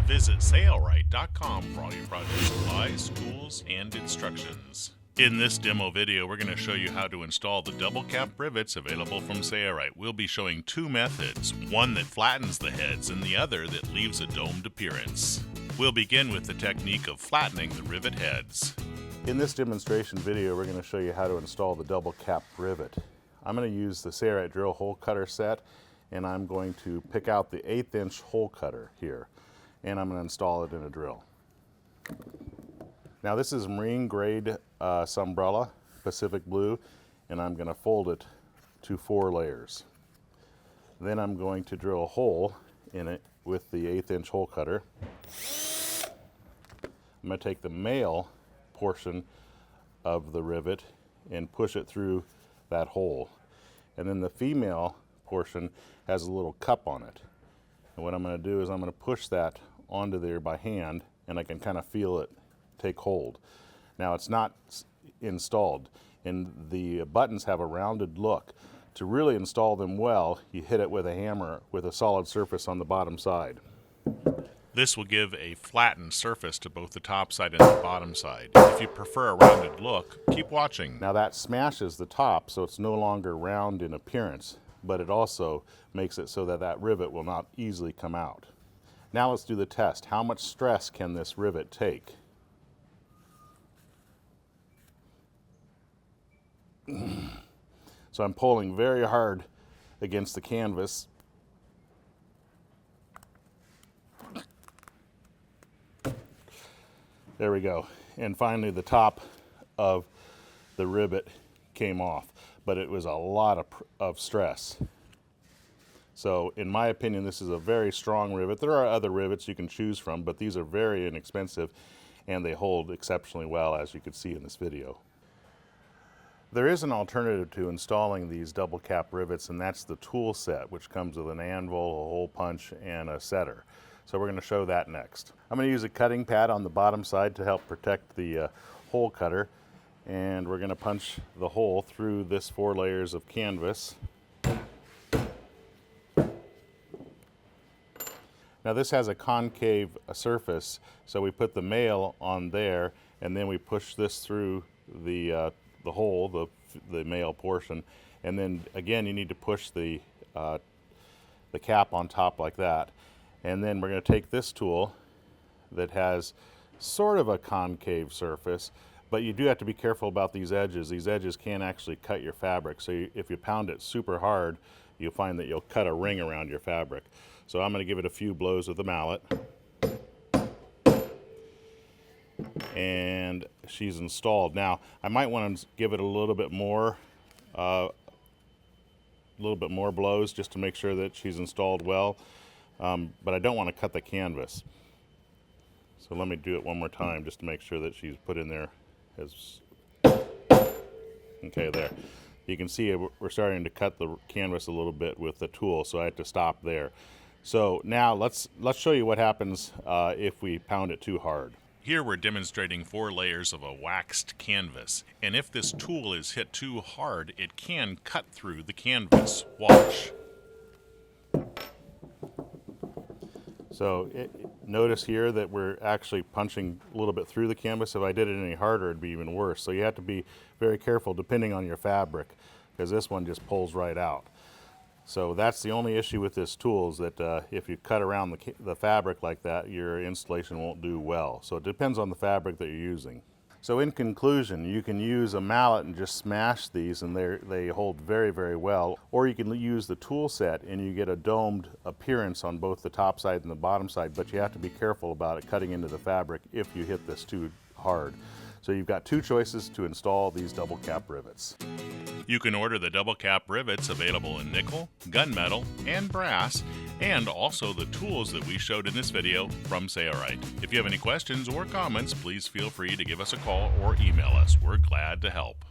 Visit Sailrite.com for all your project supplies, tools, and instructions. In this demo video, we're going to show you how to install the double-cap rivets available from Sailrite. We'll be showing two methods, one that flattens the heads and the other that leaves a domed appearance. We'll begin with the technique of flattening the rivet heads. In this demonstration video, we're going to show you how to install the double-cap rivet. I'm going to use the Sailrite drill hole cutter set, and I'm going to pick out the 1/8 inch hole cutter here, and I'm going to install it in a drill. Now this is marine grade Sunbrella, Pacific Blue, and I'm going to fold it to 4 layers. Then I'm going to drill a hole in it with the 1/8 inch hole cutter. I'm going to take the male portion of the rivet and push it through that hole. And then the female portion has a little cup on it. And what I'm going to do is I'm going to push that onto there by hand, and I can kind of feel it take hold. Now it's not installed, and the buttons have a rounded look. To really install them well, you hit it with a hammer with a solid surface on the bottom side. This will give a flattened surface to both the top side and the bottom side. If you prefer a rounded look, keep watching. Now that smashes the top, so it's no longer round in appearance, but it also makes it so that that rivet will not easily come out. Now let's do the test. How much stress can this rivet take? So I'm pulling very hard against the canvas. There we go. And finally the top of the rivet came off, but it was a lot of stress. So in my opinion, this is a very strong rivet. There are other rivets you can choose from, but these are very inexpensive and they hold exceptionally well, as you can see in this video. There is an alternative to installing these double cap rivets, and that's the tool set, which comes with an anvil, a hole punch, and a setter. So we're going to show that next. I'm going to use a cutting pad on the bottom side to help protect the hole cutter, and we're going to punch the hole through this 4 layers of canvas. Now this has a concave surface, so we put the male on there, and then we push this through the hole, the male portion, and then again you need to push the cap on top like that. And then we're going to take this tool that has sort of a concave surface, but you do have to be careful about these edges. These edges can actually cut your fabric, so if you pound it super hard, you'll find that you'll cut a ring around your fabric. So I'm going to give it a few blows with the mallet. And she's installed. Now I might want to give it a little bit more blows just to make sure that she's installed well, but I don't want to cut the canvas. So let me do it one more time just to make sure that she's put in there. Okay, there. You can see we're starting to cut the canvas a little bit with the tool, so I have to stop there. So now let's show you what happens if we pound it too hard. Here we're demonstrating 4 layers of a waxed canvas, and if this tool is hit too hard, it can cut through the canvas. Watch. So notice here that we're actually punching a little bit through the canvas. If I did it any harder, it'd be even worse. So you have to be very careful depending on your fabric, because this one just pulls right out. So that's the only issue with this tool, is that if you cut around the fabric like that, your installation won't do well. So it depends on the fabric that you're using. So in conclusion, you can use a mallet and just smash these, and they hold very, very well. Or you can use the tool set and you get a domed appearance on both the top side and the bottom side, but you have to be careful about it cutting into the fabric if you hit this too hard. So you've got 2 choices to install these double cap rivets. You can order the double cap rivets available in nickel, gunmetal, and brass, and also the tools that we showed in this video from Sailrite. If you have any questions or comments, please feel free to give us a call or email us. We're glad to help.